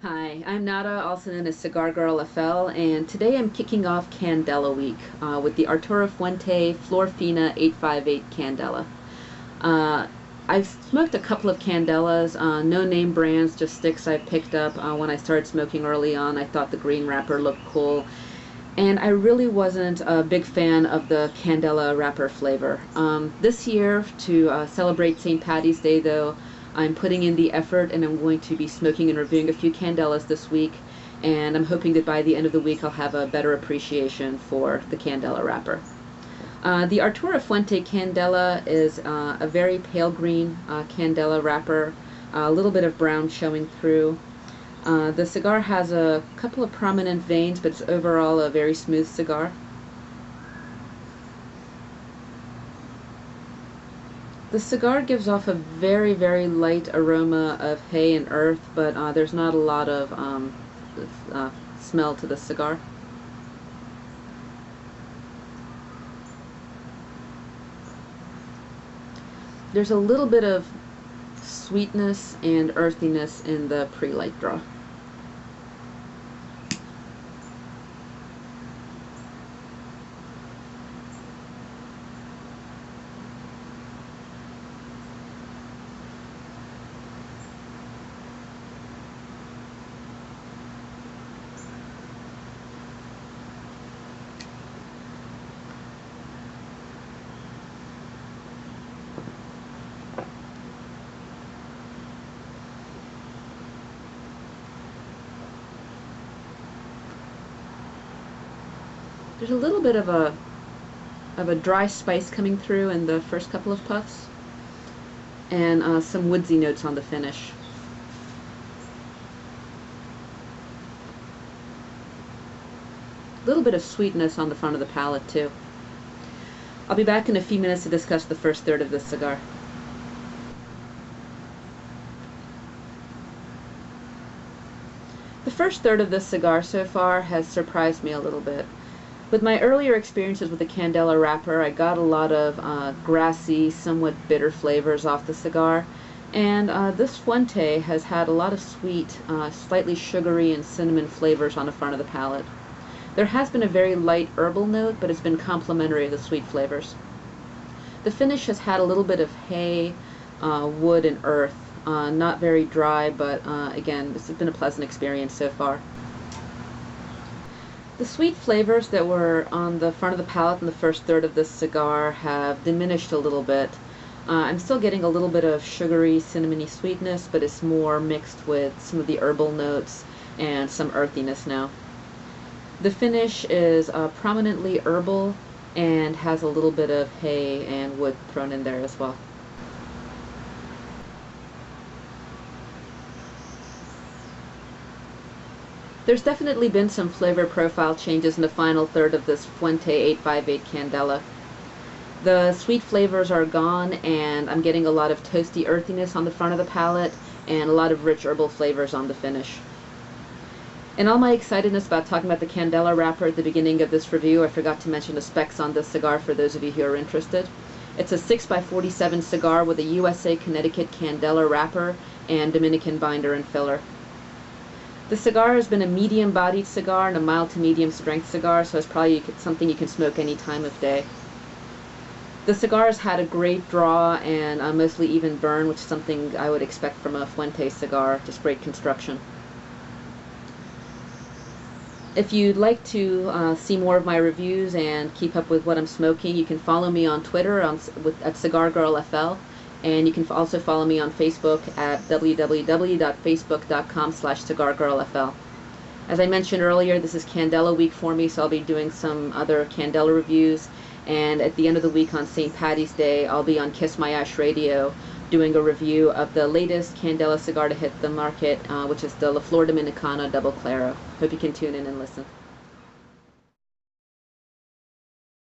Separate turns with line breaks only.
Hi, I'm Nada, also known as CigarGirlFL, and today I'm kicking off Candela Week with the Arturo Fuente Flor Fina 858 Candela. Uh, I've smoked a couple of Candelas, no-name brands, just sticks I picked up when I started smoking early on. I thought the green wrapper looked cool, and I really wasn't a big fan of the Candela wrapper flavor. This year, to celebrate St. Patty's Day, though, I'm putting in the effort, and I'm going to be smoking and reviewing a few Candelas this week, and I'm hoping that by the end of the week I'll have a better appreciation for the Candela wrapper. The Arturo Fuente Candela is a very pale green Candela wrapper, a little bit of brown showing through. The cigar has a couple of prominent veins, but it's overall a very smooth cigar. The cigar gives off a very, very light aroma of hay and earth, but there's not a lot of smell to the cigar. There's a little bit of sweetness and earthiness in the pre-light draw. There's a little bit of a dry spice coming through in the first couple of puffs, and some woodsy notes on the finish. A little bit of sweetness on the front of the palate too. I'll be back in a few minutes to discuss the first third of this cigar. The first third of this cigar so far has surprised me a little bit. With my earlier experiences with the Candela wrapper, I got a lot of grassy, somewhat bitter flavors off the cigar, and this Fuente has had a lot of sweet, slightly sugary and cinnamon flavors on the front of the palate. There has been a very light herbal note, but it's been complementary of the sweet flavors. The finish has had a little bit of hay, wood, and earth. Not very dry, but again, this has been a pleasant experience so far. The sweet flavors that were on the front of the palate in the first third of this cigar have diminished a little bit. I'm still getting a little bit of sugary, cinnamony sweetness, but it's more mixed with some of the herbal notes and some earthiness now. The finish is prominently herbal and has a little bit of hay and wood thrown in there as well. There's definitely been some flavor profile changes in the final third of this Fuente 858 Candela. The sweet flavors are gone, and I'm getting a lot of toasty earthiness on the front of the palate and a lot of rich herbal flavors on the finish. In all my excitedness about talking about the Candela wrapper at the beginning of this review, I forgot to mention the specs on this cigar for those of you who are interested. It's a 6x47 cigar with a USA Connecticut Candela wrapper and Dominican binder and filler. The cigar has been a medium-bodied cigar and a mild to medium strength cigar, so it's probably something you can smoke any time of day. The cigar has had a great draw and mostly even burn, which is something I would expect from a Fuente cigar, just great construction. If you'd like to see more of my reviews and keep up with what I'm smoking, you can follow me on Twitter at CigarGirlFL. And you can also follow me on Facebook at www.facebook.com/CigarGirlFL. As I mentioned earlier, this is Candela week for me, so I'll be doing some other Candela reviews. And at the end of the week on St. Patty's Day, I'll be on Kiss My Ash Radio doing a review of the latest Candela cigar to hit the market, which is the La Flor Dominicana Double Claro. Hope you can tune in and listen.